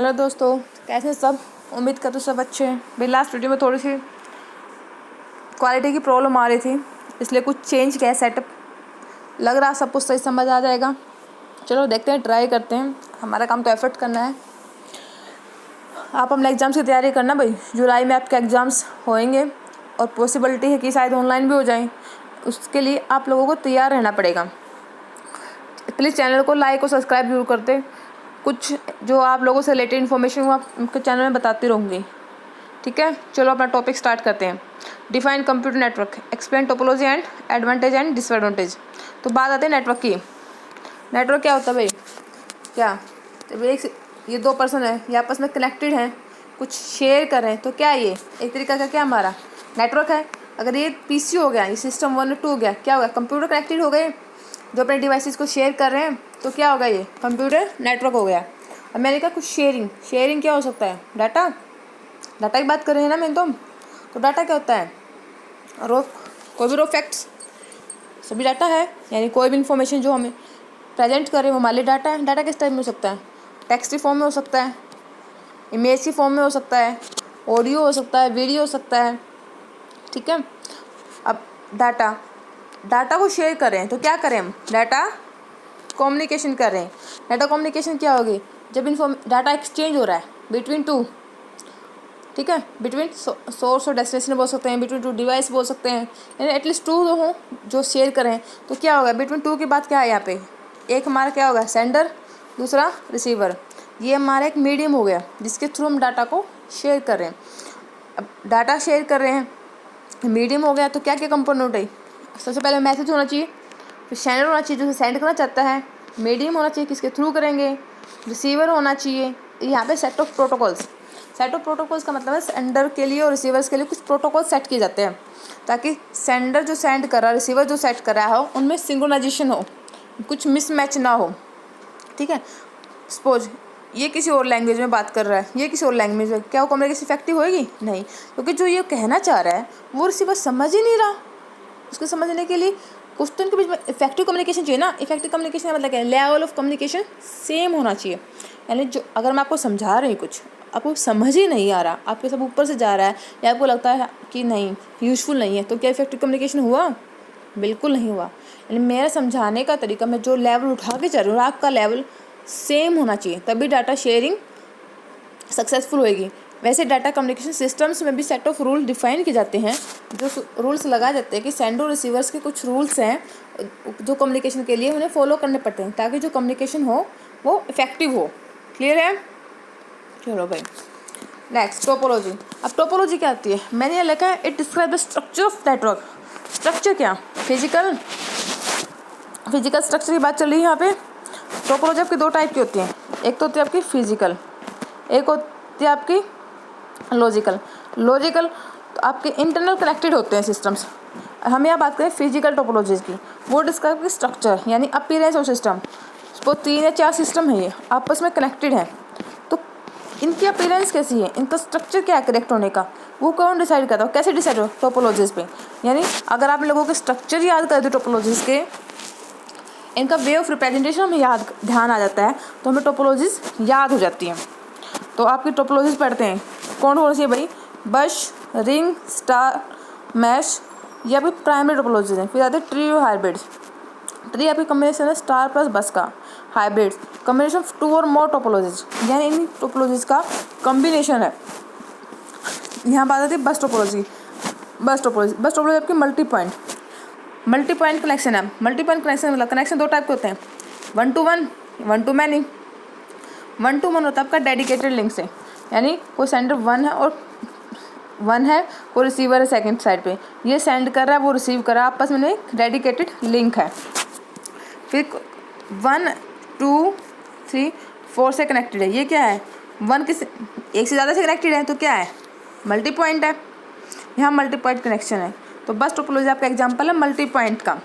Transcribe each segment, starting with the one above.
Hello दोस्तों, कैसे हैं सब। उम्मीद करते हो सब अच्छे हैं। मेरी लास्ट वीडियो में थोड़ी सी क्वालिटी की प्रॉब्लम आ रही थी, इसलिए कुछ चेंज किया सेटअप। लग रहा सब कुछ सही समझ आ जाएगा। चलो देखते हैं, ट्राई करते हैं। हमारा काम तो एफर्ट करना है। आप अपने एग्ज़ाम्स की तैयारी करना भाई। जुलाई में आपके एग्ज़ाम्स होंगे और पॉसिबिलिटी है कि शायद ऑनलाइन भी हो जाएं। उसके लिए आप लोगों को तैयार रहना पड़ेगा। प्लीज़ चैनल को लाइक और सब्सक्राइब जरूर करते। कुछ जो आप लोगों से रिलेटेड इन्फॉर्मेशन वो आपके चैनल में बताती रहूँगी। ठीक है, चलो अपना टॉपिक स्टार्ट करते हैं। Define computer network, explain topology and advantage and disadvantage. तो बात आती है नेटवर्क की। नेटवर्क क्या होता है भाई? क्या जब ये दो पर्सन है, ये आपस में कनेक्टेड हैं, कुछ शेयर कर रहे हैं, तो क्या ये एक तरीका का क्या हमारा नेटवर्क है। अगर ये पीसी हो गया, ये सिस्टम 1 और 2 हो गया, क्या होगा? कंप्यूटर कनेक्टेड हो गए जो अपने डिवाइसेस को शेयर कर रहे हैं, तो क्या होगा? ये कंप्यूटर नेटवर्क हो गया। अब मैंने कहा कुछ शेयरिंग क्या हो सकता है? डाटा की बात कर रहे हैं ना मैं तो डाटा क्या होता है? कोई भी रो फैक्ट्स सभी डाटा है, यानी कोई भी इन्फॉर्मेशन जो हमें प्रेजेंट करें वो हमारे लिए डाटा है। डाटा किस टाइप में हो सकता है? टेक्स्ट की फॉर्म में हो सकता है, इमेज की फॉर्म में हो सकता है, ऑडियो हो सकता है, वीडियो हो सकता है। ठीक है, अब डाटा को शेयर करें तो क्या करें हम? डाटा कम्युनिकेशन कर रहे हैं। डाटा कम्युनिकेशन क्या होगी? जब डाटा एक्सचेंज हो रहा है बिटवीन टू, ठीक है, बिटवीन सोर्स और डेस्टिनेशन बोल सकते हैं, बिटवीन टू डिवाइस बोल सकते हैं, यानी एटलीस्ट टू हो जो शेयर करें। तो क्या होगा? बिटवीन टू की बात क्या है यहाँ पे? एक हमारा क्या होगा? सेंडर, दूसरा रिसीवर। ये हमारा एक मीडियम हो गया जिसके थ्रू हम डाटा को शेयर कर रहे हैं। अब डाटा शेयर कर रहे हैं, मीडियम हो गया, तो क्या क्या कंपोनेंट है? सबसे पहले मैसेज होना चाहिए, फिर सेंडर होना चाहिए जो सेंड करना चाहता है, मीडियम होना चाहिए किसके थ्रू करेंगे, रिसीवर होना चाहिए। यहाँ पे सेट ऑफ प्रोटोकॉल्स का मतलब है सेंडर के लिए और रिसीवर्स के लिए कुछ प्रोटोकॉल सेट किए जाते हैं ताकि सेंडर जो सेंड कर रहा है, रिसीवर जो सेट कर रहा हो, उनमें सिंक्रोनाइजेशन हो, कुछ मिसमैच ना हो। ठीक है, सपोज ये किसी और लैंग्वेज में बात कर रहा है, ये किसी और लैंग्वेज में, क्या वो कम्युनिकेशन इफेक्टिव होएगी? नहीं, क्योंकि जो ये कहना चाह रहा है वो रिसीवर समझ ही नहीं रहा। उसको समझने के लिए कुछ तो इनके बीच में इफेक्टिव कम्युनिकेशन चाहिए ना। इफेक्टिव कम्युनिकेशन का मतलब क्या है? लेवल ऑफ कम्युनिकेशन सेम होना चाहिए। यानी जो अगर मैं आपको समझा रही कुछ, आपको समझ ही नहीं आ रहा, आपके सब ऊपर से जा रहा है, या आपको लगता है कि नहीं यूजफुल नहीं है, तो क्या इफेक्टिव कम्युनिकेशन हुआ? बिल्कुल नहीं हुआ। यानी मेरा समझाने का तरीका, मैं जो लेवल उठा के चल रही हूँ, आपका लेवल सेम होना चाहिए, तभी डाटा शेयरिंग सक्सेसफुल होएगी। वैसे डाटा कम्युनिकेशन सिस्टम्स में भी सेट ऑफ रूल डिफाइन किए जाते हैं, जो रूल्स लगाए जाते हैं कि सेंडर और रिसीवर्स के कुछ रूल्स हैं जो कम्युनिकेशन के लिए उन्हें फॉलो करने पड़ते हैं ताकि जो कम्युनिकेशन हो वो इफेक्टिव हो। क्लियर है? चलो भाई, नेक्स्ट टोपोलॉजी। अब टोपोलॉजी क्या आती है? मैंने यहाँ लिखा है, it describe the structure of network. Structure क्या? फिजिकल स्ट्रक्चर की बात चल रही है यहाँ पे। टोपोलॉजी आपकी दो टाइप की होती है, एक तो होती है आपकी फिजिकल, एक होती है आपकी लॉजिकल तो आपके इंटरनल कनेक्टेड होते हैं सिस्टम्स। हम यहाँ बात करें फिजिकल टोपोलॉजीज की, वो डिस्क्राइब स्ट्रक्चर यानी अपीयरेंस ऑफ सिस्टम। वो 3 या 4 सिस्टम है, ये आपस में कनेक्टेड हैं, तो इनकी अपीयरेंस कैसी है, इनका स्ट्रक्चर क्या है कनेक्ट होने का, वो कौन डिसाइड करता है? कैसे डिसाइड हो? टोपोलॉजीज पे। यानी अगर आप लोगों के स्ट्रक्चर याद कर दो टोपोलॉजीज के, इनका वे ऑफ रिप्रेजेंटेशन हमें ध्यान आ जाता है, तो हमें टोपोलॉजीज याद हो जाती हैं। तो आपकी टोपोलॉजीज पढ़ते हैं कौन कौन सी है भाई? बश, रिंग, स्टार, मैश, या फिर प्राइमरी टोपोलॉजीज हैं। फिर आते हैं ट्री और हाइब्रिड्स। ट्री आपकी कम्बिनेशन है स्टार प्लस बस का। हाइब्रिड्स कम्बिनेशन ऑफ 2 और मोर टोपोलॉजीज, यानी इन टोपोलॉजीज का कम्बिनेशन है। यहाँ बात आती है बस टोपोलॉजी आपकी मल्टी पॉइंट कनेक्शन है। मल्टी पॉइंट कनेक्शन मतलब कनेक्शन 2 टाइप के होते हैं, 1 to 1, 1 to many। 1 to 1 होता है आपका डेडिकेटेड लिंक से, यानी कोई सेंडर 1 है, कोई रिसीवर है सेकंड साइड पे, ये सेंड कर रहा है, वो रिसीव कर रहा है, आपस में एक डेडिकेटेड लिंक है। फिर 1, 2, 3, 4 से कनेक्टेड है, ये क्या है? 1 एक से ज़्यादा से कनेक्टेड है, तो क्या है? मल्टी पॉइंट है। यहाँ मल्टी पॉइंट कनेक्शन है। तो बस टोपोलॉजी आपका एग्जाम्पल है मल्टी पॉइंट का।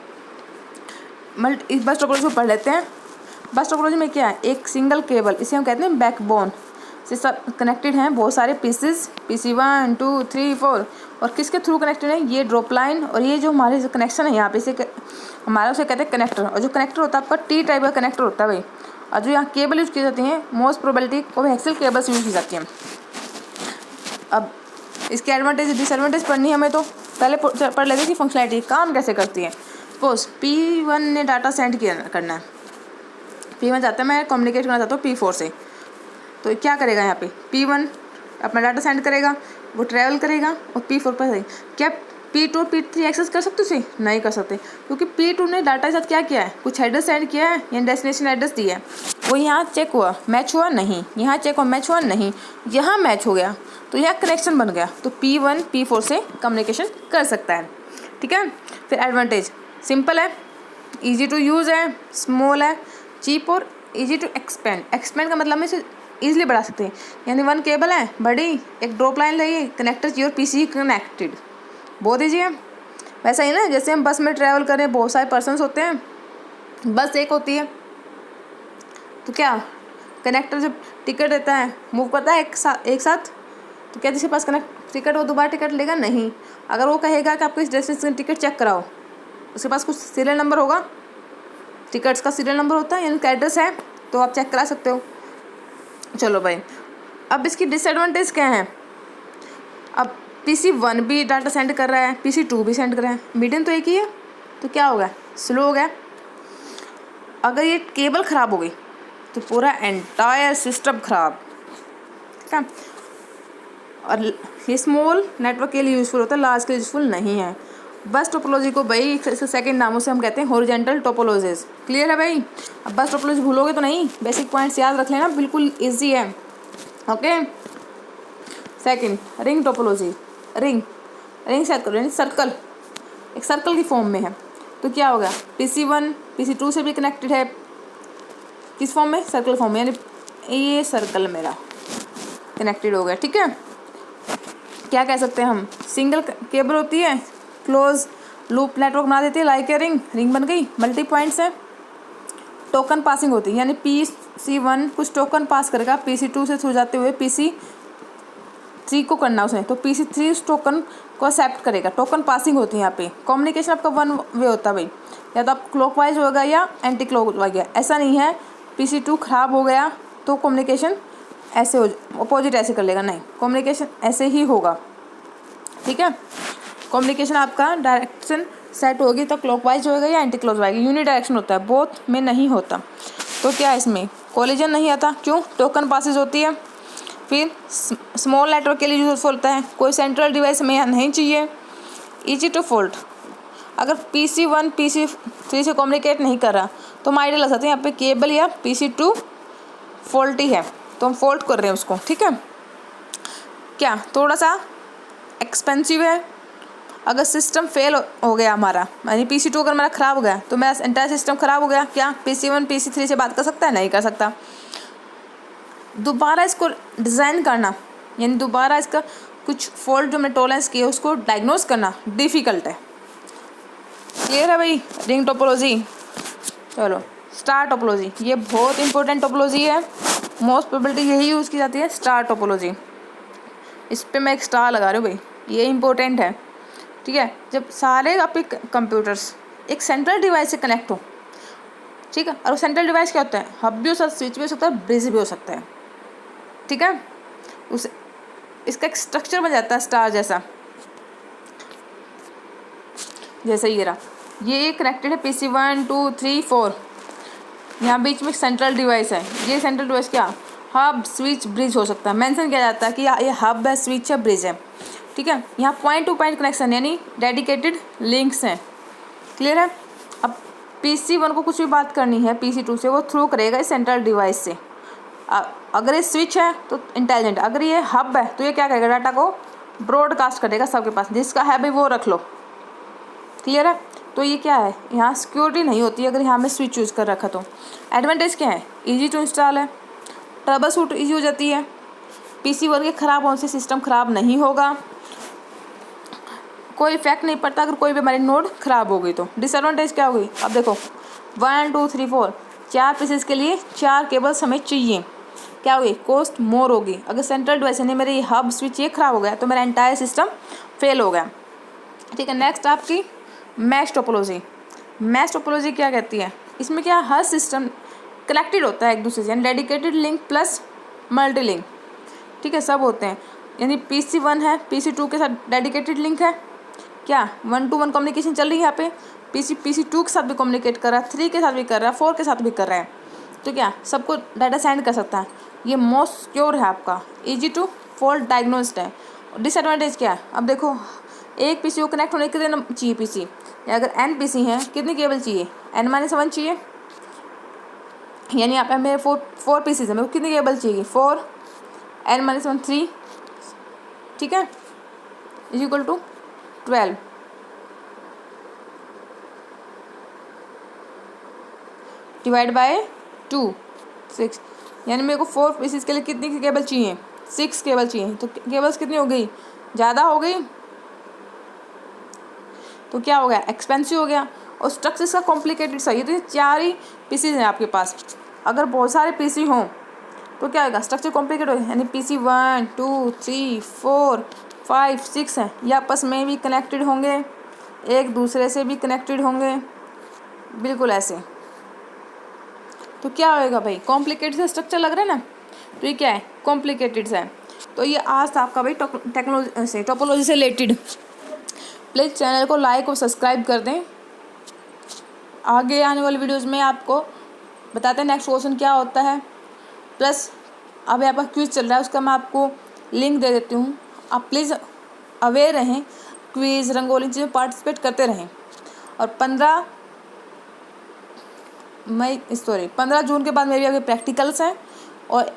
इस बस टोपोलॉजी को पढ़ लेते हैं। बस टोपोलॉजी में क्या है? एक सिंगल केबल, इसे हम कहते हैं बैकबोन से सब कनेक्टेड हैं बहुत सारे पीसेस, PC 1, 2, 3, 4, और किसके थ्रू कनेक्टेड है? ये ड्रॉप लाइन, और ये जो हमारे कनेक्शन है यहाँ पे, इसे हमारा उसे कहते हैं कनेक्टर। और जो कनेक्टर होता है आपका T टाइप का कनेक्टर होता है भाई। और जो यहाँ केबल यूज़ की जाती हैं most probability coaxial cables use की जाती हैं। अब इसके एडवांटेज डिसएडवांटेज पढ़नी है हमें, तो पहले पढ़ लेते हैं कि फंक्शनैलिटी काम कैसे करती है। सपोज P1 ने डाटा सेंड करना है, P1 चाहता है मैं कम्युनिकेट करना चाहता हूँ P4 से, तो क्या करेगा यहाँ पे P1 अपना डाटा सेंड करेगा, वो ट्रैवल करेगा और P4 पर क्या P2 और P3 एक्सेस कर सकते उसे? नहीं कर सकते, क्योंकि P2 ने डाटा के साथ क्या किया है, कुछ एड्रेस सेंड किया है या डेस्टिनेशन एड्रेस दिया है, वो यहाँ चेक हुआ मैच हुआ नहीं, यहाँ चेक हुआ मैच हुआ नहीं, यहाँ मैच हो गया तो यहाँ कनेक्शन बन गया, तो P1 P4 से कम्युनिकेशन कर सकता है। ठीक है, फिर एडवांटेज सिंपल है, ईजी टू यूज़ है, स्मॉल है, चीप और ईजी टू एक्सपेंड। एक्सपेंड का मतलब हम इसे ईजिली बढ़ा सकते हैं, यानी वन केबल है बड़ी, एक ड्रॉप लाइन लगी, कनेक्टर योर पीसी कनेक्टेड, बहुत ईजी है। वैसा ही ना जैसे हम बस में ट्रैवल करें, बहुत सारे पर्सन्स होते हैं, बस एक होती है, तो क्या कनेक्टर जब टिकट देता है मूव करता है एक साथ, तो क्या जिसके पास कनेक्ट टिकट वो दोबारा टिकट लेगा? नहीं। अगर वो कहेगा कि आपको इस डेस्टिनेशन टिकट चेक कराओ, उसके पास कुछ सीरियल नंबर होगा, टिकट्स का सीरियल नंबर होता है यानी उसका एड्रेस है, तो आप चेक करा सकते हो। चलो भाई, अब इसकी डिसएडवांटेज क्या है? अब PC1 भी डाटा सेंड कर रहा है, PC2 भी सेंड कर रहा है, मीडियम तो एक ही है, तो क्या हो गया? स्लो हो गया। अगर ये केबल ख़राब हो गई तो पूरा एंटायर सिस्टम ख़राब। ठीक है, और ये स्मॉल नेटवर्क के लिए यूज़फुल होता है, लार्ज के लिए यूज़फुल नहीं है। बस टोपोलॉजी को भाई इसके सेकंड नामों से हम कहते हैं हॉरिजॉन्टल टोपोलॉजीज। क्लियर है भाई? अब बस टोपोलॉजी भूलोगे तो नहीं, बेसिक पॉइंट्स याद रख लेना, बिल्कुल ईजी है। Okay, second ring topology. Ring set करो यानी सर्कल, एक सर्कल की फॉर्म में है, तो क्या होगा? PC1 PC2 से भी कनेक्टेड है, किस फॉर्म में? सर्कल फॉर्म में, यानी ये सर्कल मेरा कनेक्टेड हो गया। ठीक है, क्या कह सकते हैं हम? सिंगल केबल होती है, क्लोज लूप नेटवर्क बना देती है, लाइक ए रिंग बन गई, मल्टी पॉइंट्स है। टोकन पासिंग होती है, यानी PC1 कुछ टोकन पास करेगा PC2 से थ्रू जाते हुए PC3 को करना उसने, तो PC3 उस टोकन को एक्सेप्ट करेगा। टोकन पासिंग होती है यहाँ पे। कम्युनिकेशन आपका वन वे होता है भाई, या तो आप क्लॉकवाइज होगा या एंटी क्लॉकवाइज। ऐसा नहीं है PC2 ख़राब हो गया तो कम्युनिकेशन ऐसे हो अपोजिट ऐसे कर लेगा, नहीं, कम्युनिकेशन ऐसे ही होगा। ठीक है, कम्युनिकेशन आपका डायरेक्शन सेट होगी तो क्लॉकवाइज होगा या एंटी क्लॉकवाइज, यूनि डायरेक्शन होता है, बोथ में नहीं होता। तो क्या इसमें कोलिजन नहीं आता, क्यों? टोकन पासेज होती है। फिर स्मॉल नेटवर्क के लिए यूजफुल होता है, कोई सेंट्रल डिवाइस में यहाँ नहीं चाहिए। ईजी टू फॉल्ट, अगर PC1 PC3 से कम्युनिकेट नहीं कर रहा तो हम आइडिया लग सकते हैं यहाँ पे केबल या PC2 फॉल्टी है, तो हम फॉल्ट कर रहे हैं उसको। ठीक है, क्या थोड़ा सा एक्सपेंसिव है। अगर सिस्टम फेल हो गया हमारा, यानी PC2 अगर मेरा ख़राब हो गया तो मेरा एंटायर सिस्टम ख़राब हो गया, क्या PC1 PC3 से बात कर सकता है? नहीं कर सकता। दोबारा इसको डिज़ाइन करना, यानी दोबारा इसका कुछ फॉल्ट जो मैंने टॉलरेंस की है उसको डायग्नोस करना डिफ़िकल्ट है। क्लियर है भाई? Ring topology. चलो स्टार टोपोलॉजी, ये बहुत इंपॉर्टेंट टोपोलॉजी है, मोस्ट प्रोबेबिलिटी यही यूज़ की जाती है, स्टार टोपोलॉजी। इस पर मैं एक स्टार लगा रही हूँ भाई, ये इंपॉर्टेंट है। ठीक है, जब सारे आपके कंप्यूटर्स एक सेंट्रल डिवाइस से कनेक्ट हो, ठीक है, और वो सेंट्रल डिवाइस क्या होता है? हब भी हो सकता है, स्विच भी हो सकता है, ब्रिज भी हो सकता है। ठीक है, उस इसका एक स्ट्रक्चर बन जाता है स्टार जैसा, जैसे ये रहा, ये कनेक्टेड है PC1 2 3 4, यहाँ बीच में सेंट्रल डिवाइस है। ये सेंट्रल डिवाइस क्या? हब स्विच ब्रिज हो सकता है, मेंशन किया जाता है कि ये हब है, स्विच है, ब्रिज है। ठीक है, यहाँ पॉइंट टू पॉइंट कनेक्शन यानी डेडिकेटेड लिंक्स हैं। क्लियर है? अब PC1 को कुछ भी बात करनी है PC2 से, वो थ्रू करेगा इस सेंट्रल डिवाइस से। अगर ये स्विच है तो इंटेलिजेंट, अगर ये हब है तो ये क्या करेगा? डाटा को ब्रॉडकास्ट करेगा सबके पास, जिसका है भाई वो रख लो। क्लियर है? तो ये क्या है, यहाँ सिक्योरिटी नहीं होती अगर यहाँ में स्विच यूज़ कर रखा तो। एडवांटेज क्या है? ईजी टू इंस्टॉल है, ट्रबल शूट ईजी हो जाती है, PC1 के ख़राब होने से सिस्टम ख़राब नहीं होगा, कोई इफेक्ट नहीं पड़ता अगर कोई भी हमारी नोड ख़राब हो गई तो। डिसएडवांटेज क्या होगी? अब देखो 1 2 3 4 4 पीसेस के लिए 4 केबल्स हमें चाहिए, क्या होगी? कॉस्ट मोर होगी। अगर सेंट्रल डिवाइस यानी मेरे हब स्विच ये ख़राब हो गया तो मेरा एंटायर सिस्टम फेल हो गया। ठीक है, नेक्स्ट आपकी मैश टोपोलॉजी। मैश टोपोलॉजी क्या कहती है? इसमें क्या हर सिस्टम कनेक्टेड होता है एक दूसरे से, यानी dedicated link plus multi link, ठीक है, सब होते हैं। यानी PC1 है, PC2 के साथ डेडिकेटेड लिंक है, क्या 1-to-1 कम्युनिकेशन चल रही है यहाँ पे। PC2 के साथ भी कम्युनिकेट कर रहा है, 3 के साथ भी कर रहा है, 4 के साथ भी कर रहा है, तो क्या सबको डाटा सेंड कर सकता है। ये मोस्ट सिक्योर है आपका, ईजी टू फॉल्ट डायग्नोस्ड है। डिसएडवांटेज क्या है, अब देखो एक PC को कनेक्ट होने के लिए चाहिए PC, या अगर n PC हैं कितनी केबल चाहिए, n-1 चाहिए, यानी यहाँ पे मेरे 4 PCs हैं, मेरे को कितनी केबल चाहिए 4, n-1 3, ठीक है, is equal to 12। Divide by 2 6, यानी मेरे को 4 पीसेस के लिए कितनी केबल चाहिए, 6 केबल चाहिए। तो केबल्स कितनी हो गई, ज़्यादा हो गई, तो क्या हो गया, एक्सपेंसिव हो गया। और स्ट्रक्चर इसका कॉम्प्लिकेटेड सा, ये तो 4 ही पीसीज हैं आपके पास। अगर बहुत सारे PC हों तो क्या होगा, स्ट्रक्चर कॉम्प्लिकेट होगा, यानी PC 1 2 3 4 5 6 हैं, ये आपस में भी कनेक्टेड होंगे, एक दूसरे से भी कनेक्टेड होंगे, बिल्कुल ऐसे। तो क्या होएगा भाई, कॉम्प्लिकेटेड सा स्ट्रक्चर लग रहा है ना, तो ये क्या है, कॉम्प्लिकेटेड सा है। तो ये आज था आपका भाई टेक्नोलॉजी से, टोपोलॉजी से रिलेटेड। प्लीज़ चैनल को लाइक और सब्सक्राइब कर दें। आगे आने वाली वीडियोज़ में आपको बताते हैं नेक्स्ट क्वेश्चन क्या होता है। प्लस अब यहाँ पर क्विज़ चल रहा है, उसका मैं आपको लिंक दे देती हूँ, आप प्लीज़ अवेयर रहें, क्विज़ रंगोली चीज़ें पार्टिसिपेट करते रहें। और 15 जून के बाद मेरी अभी प्रैक्टिकल्स हैं, और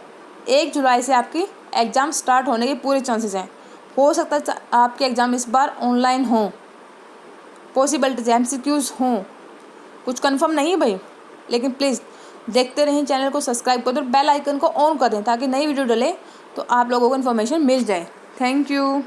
1 जुलाई से आपकी एग्ज़ाम स्टार्ट होने के पूरे चांसेस हैं। हो सकता है आपके एग्ज़ाम इस बार ऑनलाइन हों, पॉसिबिलिटीज MCQs हों, कुछ कंफर्म नहीं है भाई, लेकिन प्लीज़ देखते रहें, चैनल को सब्सक्राइब कर दो, बेल आइकन को ऑन कर दें ताकि नई वीडियो डले तो आप लोगों को इन्फॉर्मेशन मिल जाए। Thank you.